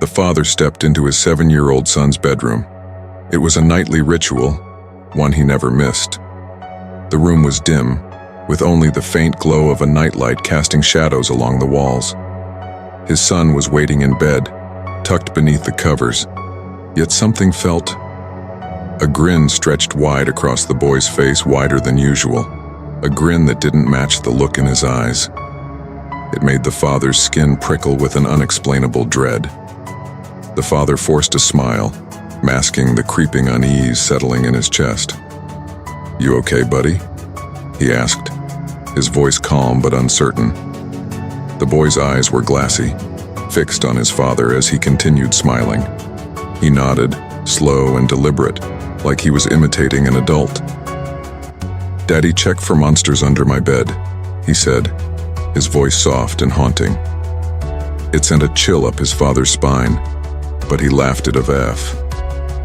father stepped into his 7-year-old son's bedroom. It was a nightly ritual, one he never missed. The room was dim, with only the faint glow of a nightlight casting shadows along the walls. His son was waiting in bed, tucked beneath the covers, yet something felt. A grin stretched wide across the boy's face, wider than usual, a grin that didn't match the look in his eyes. It made the father's skin prickle with an unexplainable dread. The father forced a smile, masking the creeping unease settling in his chest. "You okay, buddy?" he asked, his voice calm but uncertain. The boy's eyes were glassy, fixed on his father as he continued smiling. He nodded, slow and deliberate, like he was imitating an adult. "Daddy, check for monsters under my bed," he said, his voice soft and haunting. It sent a chill up his father's spine, but he laughed it off.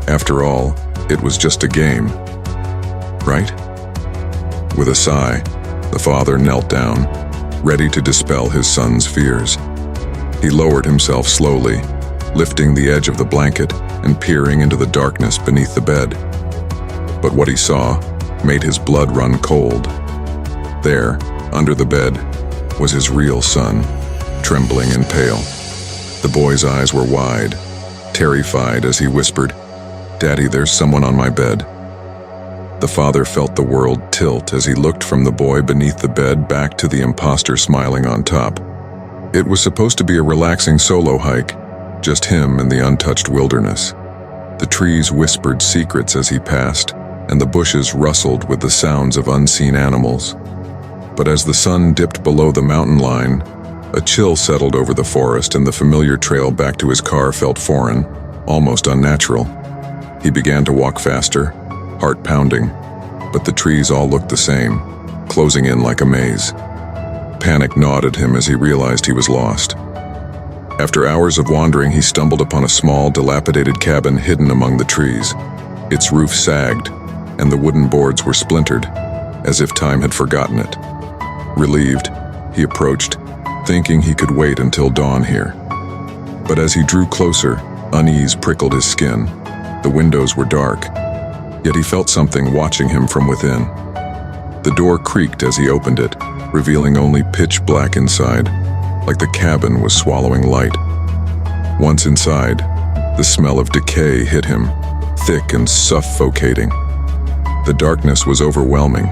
After all, it was just a game, right? With a sigh, the father knelt down, ready to dispel his son's fears. He lowered himself slowly, lifting the edge of the blanket and peering into the darkness beneath the bed. But what he saw made his blood run cold. There, under the bed, was his real son, trembling and pale. The boy's eyes were wide, terrified as he whispered, "Daddy, there's someone on my bed." The father felt the world tilt as he looked from the boy beneath the bed back to the imposter smiling on top. It was supposed to be a relaxing solo hike, just him and the untouched wilderness. The trees whispered secrets as he passed, and the bushes rustled with the sounds of unseen animals. But as the sun dipped below the mountain line, a chill settled over the forest and the familiar trail back to his car felt foreign, almost unnatural. He began to walk faster, heart pounding, but the trees all looked the same, closing in like a maze. Panic gnawed at him as he realized he was lost. After hours of wandering, he stumbled upon a small, dilapidated cabin hidden among the trees. Its roof sagged, and the wooden boards were splintered, as if time had forgotten it. Relieved, he approached, thinking he could wait until dawn here. But as he drew closer, unease prickled his skin. The windows were dark, yet he felt something watching him from within. The door creaked as he opened it, revealing only pitch black inside, like the cabin was swallowing light. Once inside, the smell of decay hit him, thick and suffocating. The darkness was overwhelming,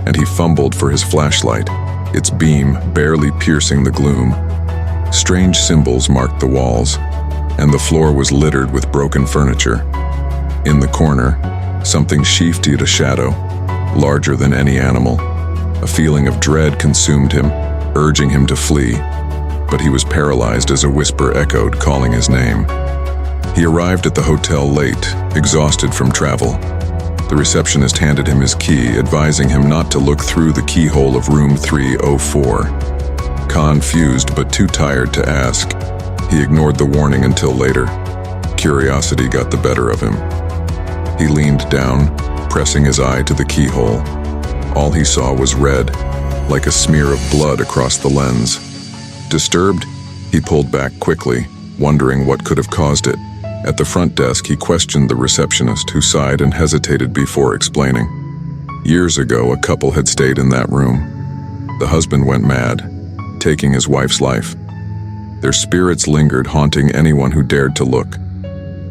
and he fumbled for his flashlight, its beam barely piercing the gloom. Strange symbols marked the walls, and the floor was littered with broken furniture. In the corner, something sheathed a shadow, larger than any animal. A feeling of dread consumed him, urging him to flee, but he was paralyzed as a whisper echoed, calling his name. He arrived at the hotel late, exhausted from travel. The receptionist handed him his key, advising him not to look through the keyhole of room 304. Confused but too tired to ask, he ignored the warning until later. Curiosity got the better of him. He leaned down, pressing his eye to the keyhole. All he saw was red, like a smear of blood across the lens. Disturbed, he pulled back quickly, wondering what could have caused it. At the front desk, he questioned the receptionist, who sighed and hesitated before explaining. Years ago, a couple had stayed in that room. The husband went mad, taking his wife's life. Their spirits lingered, haunting anyone who dared to look.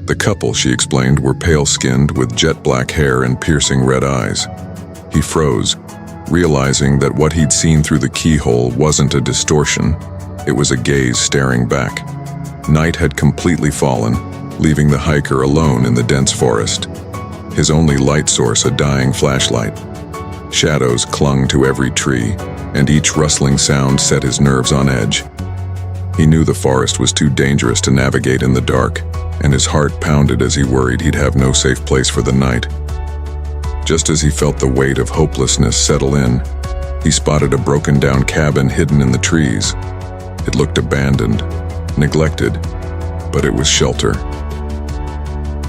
The couple, she explained, were pale-skinned with jet-black hair and piercing red eyes. He froze, realizing that what he'd seen through the keyhole wasn't a distortion. It was a gaze staring back. Night had completely fallen, leaving the hiker alone in the dense forest. His only light source a dying flashlight. Shadows clung to every tree, and each rustling sound set his nerves on edge. He knew the forest was too dangerous to navigate in the dark, and his heart pounded as he worried he'd have no safe place for the night. Just as he felt the weight of hopelessness settle in, he spotted a broken-down cabin hidden in the trees. It looked abandoned, neglected, but it was shelter.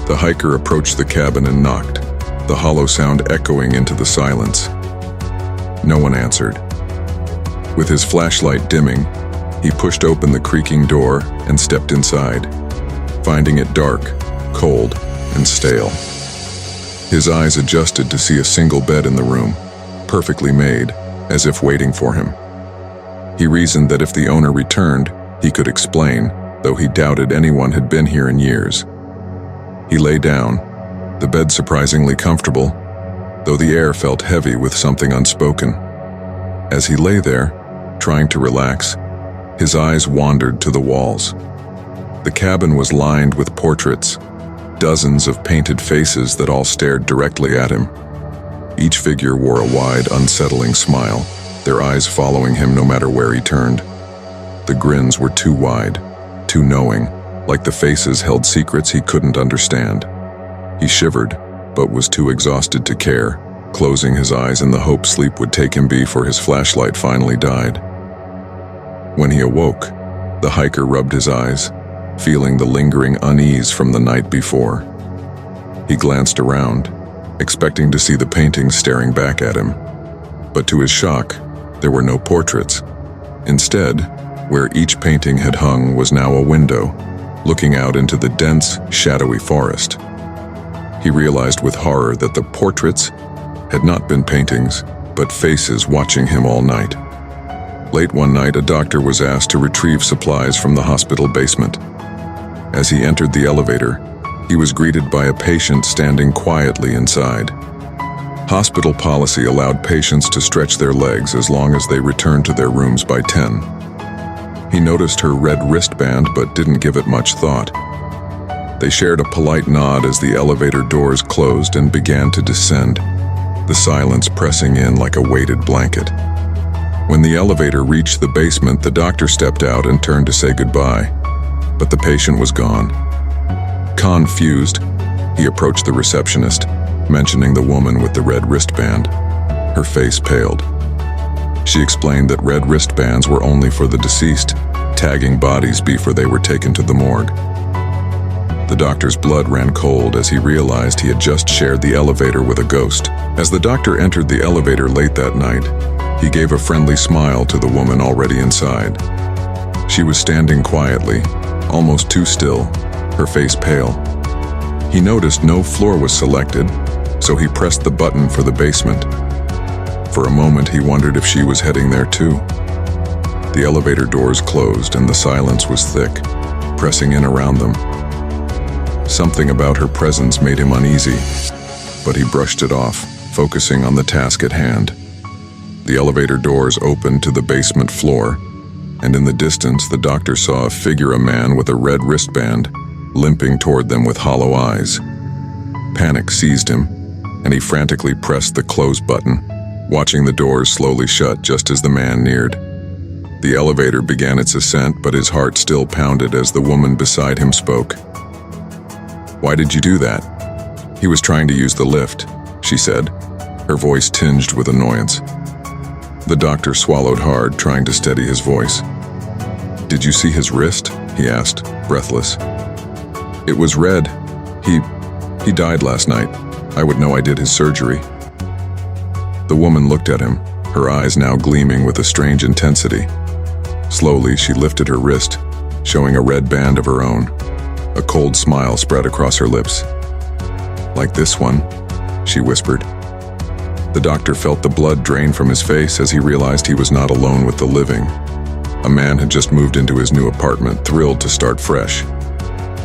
The hiker approached the cabin and knocked, the hollow sound echoing into the silence. No one answered. With his flashlight dimming, he pushed open the creaking door and stepped inside. finding it dark, cold, and stale. His eyes adjusted to see a single bed in the room, perfectly made, as if waiting for him. He reasoned that if the owner returned, he could explain, though he doubted anyone had been here in years. He lay down, the bed surprisingly comfortable, though the air felt heavy with something unspoken. As he lay there, trying to relax, his eyes wandered to the walls. The cabin was lined with portraits, dozens of painted faces that all stared directly at him. Each figure wore a wide, unsettling smile, their eyes following him no matter where he turned. The grins were too wide, too knowing, like the faces held secrets he couldn't understand. He shivered, but was too exhausted to care, closing his eyes in the hope sleep would take him before his flashlight finally died. When he awoke, the hiker rubbed his eyes, feeling the lingering unease from the night before. He glanced around, expecting to see the paintings staring back at him. But to his shock, there were no portraits. Instead, where each painting had hung was now a window, looking out into the dense, shadowy forest. He realized with horror that the portraits had not been paintings, but faces watching him all night. Late one night, a doctor was asked to retrieve supplies from the hospital basement. As he entered the elevator, he was greeted by a patient standing quietly inside. Hospital policy allowed patients to stretch their legs as long as they returned to their rooms by 10. He noticed her red wristband but didn't give it much thought. They shared a polite nod as the elevator doors closed and began to descend, the silence pressing in like a weighted blanket. When the elevator reached the basement, the doctor stepped out and turned to say goodbye, but the patient was gone. Confused, he approached the receptionist, mentioning the woman with the red wristband. Her face paled. She explained that red wristbands were only for the deceased, tagging bodies before they were taken to the morgue. The doctor's blood ran cold as he realized he had just shared the elevator with a ghost. As the doctor entered the elevator late that night, he gave a friendly smile to the woman already inside. She was standing quietly, almost too still, her face pale. He noticed no floor was selected, so he pressed the button for the basement. For a moment, he wondered if she was heading there too. The elevator doors closed and the silence was thick, pressing in around them. Something about her presence made him uneasy, but he brushed it off, focusing on the task at hand. The elevator doors opened to the basement floor, and in the distance the doctor saw a figure, a man with a red wristband, limping toward them with hollow eyes. Panic seized him, and he frantically pressed the close button, watching the doors slowly shut just as the man neared. The elevator began its ascent, but his heart still pounded as the woman beside him spoke. "Why did you do that?" "He was trying to use the lift," she said, her voice tinged with annoyance. The doctor swallowed hard, trying to steady his voice. "Did you see his wrist?" he asked, breathless. "It was red. He died last night. I would know I did his surgery." The woman looked at him, her eyes now gleaming with a strange intensity. Slowly, she lifted her wrist, showing a red band of her own. A cold smile spread across her lips. "Like this one," she whispered. The doctor felt the blood drain from his face as he realized he was not alone with the living. A man had just moved into his new apartment, thrilled to start fresh.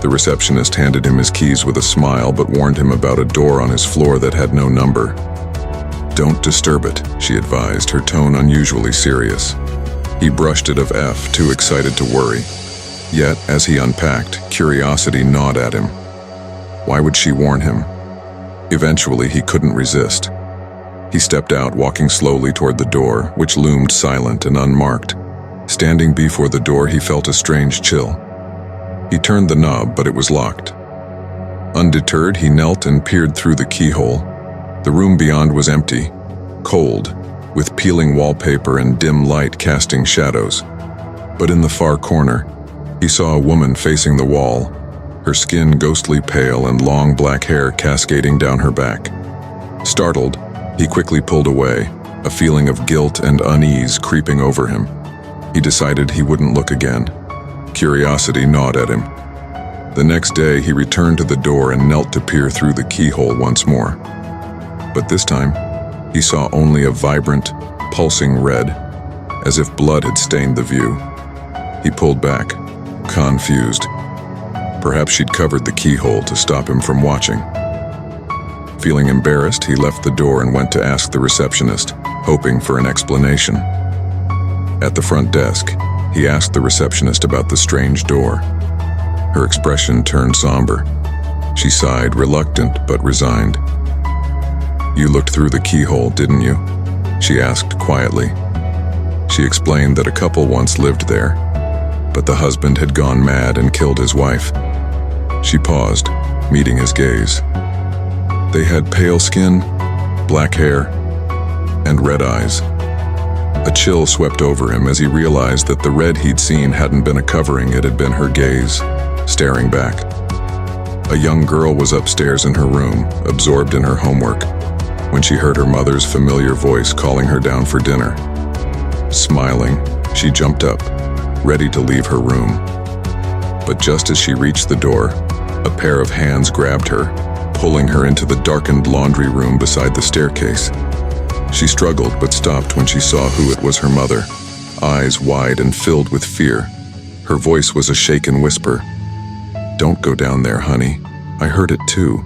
The receptionist handed him his keys with a smile, but warned him about a door on his floor that had no number. "Don't disturb it," she advised, her tone unusually serious. He brushed it off, too excited to worry. Yet, as he unpacked, curiosity gnawed at him. Why would she warn him? Eventually, he couldn't resist. He stepped out, walking slowly toward the door, which loomed silent and unmarked. Standing before the door, he felt a strange chill. He turned the knob, but it was locked. Undeterred, he knelt and peered through the keyhole. The room beyond was empty, cold, with peeling wallpaper and dim light casting shadows. But in the far corner, he saw a woman facing the wall, her skin ghostly pale and long black hair cascading down her back. Startled, he quickly pulled away, a feeling of guilt and unease creeping over him. He decided he wouldn't look again. Curiosity gnawed at him. The next day, he returned to the door and knelt to peer through the keyhole once more. But this time, he saw only a vibrant, pulsing red, as if blood had stained the view. He pulled back, confused. Perhaps she'd covered the keyhole to stop him from watching. Feeling embarrassed, he left the door and went to ask the receptionist, hoping for an explanation. At the front desk, he asked the receptionist about the strange door. Her expression turned somber. She sighed, reluctant but resigned. "You looked through the keyhole, didn't you?" she asked quietly. She explained that a couple once lived there, but the husband had gone mad and killed his wife. She paused, meeting his gaze. They had pale skin, black hair, and red eyes. A chill swept over him as he realized that the red he'd seen hadn't been a covering, it had been her gaze, staring back. A young girl was upstairs in her room, absorbed in her homework, when she heard her mother's familiar voice calling her down for dinner. Smiling, she jumped up, ready to leave her room. But just as she reached the door, a pair of hands grabbed her, pulling her into the darkened laundry room beside the staircase. She struggled but stopped when she saw who it was, her mother, eyes wide and filled with fear. Her voice was a shaken whisper. "Don't go down there, honey. I heard it too."